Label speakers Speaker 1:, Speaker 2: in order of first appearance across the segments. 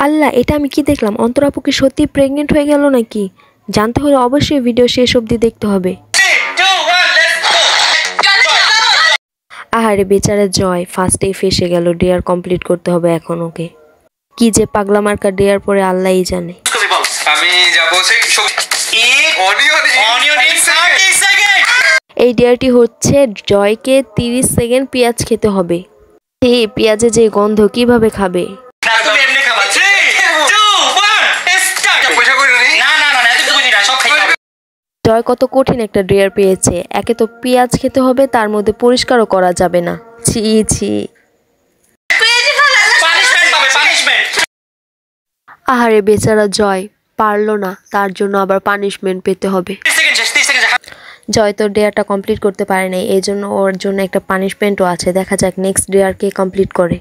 Speaker 1: আল্লাহ, এটা আমি কি দেখলাম? অন্তরা আপু কি সত্যি প্রেগনেন্ট হয়ে গেল নাকি? জানতে হলে অবশ্যই ভিডিও শেষ অবধি দেখতে হবে। আহারে বেচারা জয় ফার্স্টেই ফেসে গেল। ডেয়ার কমপ্লিট করতে হবে এখন ওকে। কি যে পাগলা মার্কা ডেয়ার পরে আল্লাহই জানে। এই ডেয়ারটি হচ্ছে জয়কে 30 সেকেন্ড পেঁয়াজ খেতে হবে। এই পেঁয়াজে যে গন্ধ, কিভাবে খাবে? জয় কত কঠিন একটা ডেয়ার পেয়েছে। একে তো পেঁয়াজ খেতে হবে, তার মধ্যে পরিষ্কারও করা যাবে না। ছি ছি। আহারে বেচারা জয় পারলো না, তার জন্য আবার পানিশমেন্ট পেতে হবে। জয় তো ডেয়ারটা কমপ্লিট করতে পারে নাই, এই জন্য ওর জন্য একটা পানিশমেন্টও আছে। দেখা যাক নেক্সট ডেয়ার কে কমপ্লিট করে।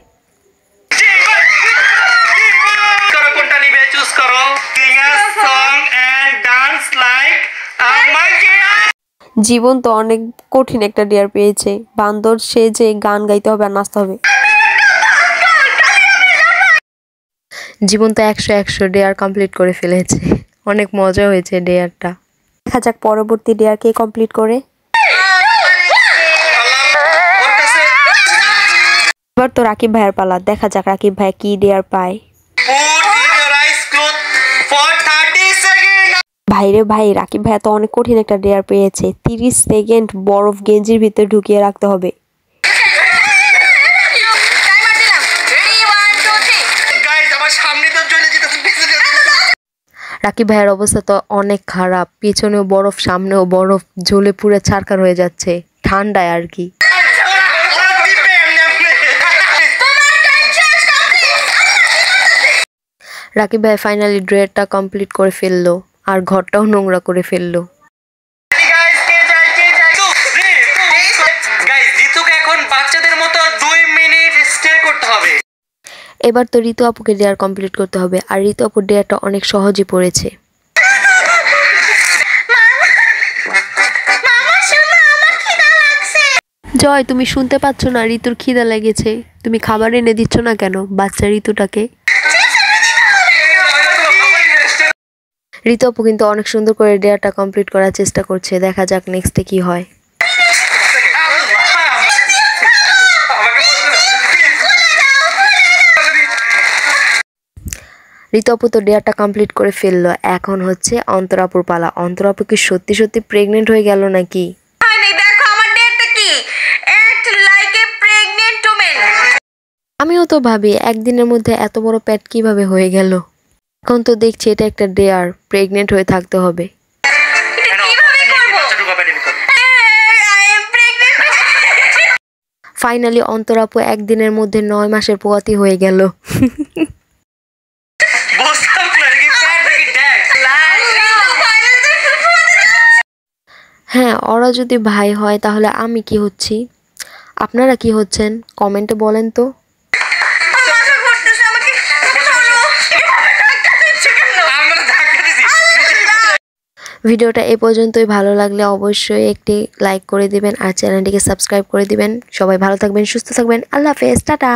Speaker 1: জীবন তো অনেক কঠিন একটা ডেয়ার পেয়েছে। বান্দর সে যে গান গাইতে হবে আর নাচতে হবে। জীবন তো 100 ডেয়ার কমপ্লিট করে ফেলেছে। অনেক মজা হয়েছে ডেয়ারটা। দেখা যাক পরবর্তী ডেয়ার কে কমপ্লিট করে। এবার তো রাকিব ভাইয়ের পালা। দেখা যাক রাকিব ভাই কি ডেয়ার পায়। ভাইরে ভাই, রাকিব ভাই তো অনেক কঠিন একটা ডেয়ার পেয়েছে। 30 সেকেন্ড বরফ গেঞ্জির ভিতরে ঢুকিয়ে রাখতে হবে। রাকিব ভাইয়ের অবস্থা তো অনেক খারাপ। পিছনেও বরফ, সামনেও বরফ, ঝুলে পুরো ছারখার হয়ে যাচ্ছে ঠান্ডায় আর কি। রাকিব ভাই ফাইনালি ডেয়ারটা কমপ্লিট করে ফেললো আর ঘরটাও নোংরা করে ফেললো। এবার তো ঋতু আপুকে ডেয়ার কমপ্লিট করতে হবে, আর ঋতু আপুর ডেয়ারটা অনেক সহজই পড়েছে। জয়, তুমি শুনতে পাচ্ছ না ঋতুর খিদা লেগেছে? তুমি খাবার এনে দিচ্ছ না কেন বাচ্চা ঋতুটাকে? ঋতু আপু কিন্তু অনেক সুন্দর করে ডেয়ারটা কমপ্লিট করার চেষ্টা করছে। দেখা যাক নেক্সটে কি হয়। ঋতু আপু তো ডেয়ারটা কমপ্লিট করে ফেললো। এখন হচ্ছে অন্তরা আপুর পালা। অন্তরা আপু কি সত্যি সত্যি প্রেগনেন্ট হয়ে গেল নাকি? আমিও তো ভাবি একদিনের মধ্যে এত বড় পেট কিভাবে হয়ে গেল। এখন তো দেখছি এটা একটা ডেয়ার, প্রেগনেন্ট হয়ে থাকতে হবে। ফাইনালি অন্তরা আপু একদিনের মধ্যে 9 মাসের পোয়াতি হয়ে গেল। হ্যাঁ, ওরা যদি ভাই হয় তাহলে আমি কি হচ্ছি? আপনারা কি হচ্ছেন কমেন্টে বলেন তো। ভিডিওটা এ পর্যন্তই। ভালো লাগলে অবশ্যই একটি লাইক করে দিবেন আর চ্যানেলটিকে সাবস্ক্রাইব করে দিবেন। সবাই ভালো থাকবেন, সুস্থ থাকবেন। আল্লাহ হাফেজ, টাটা।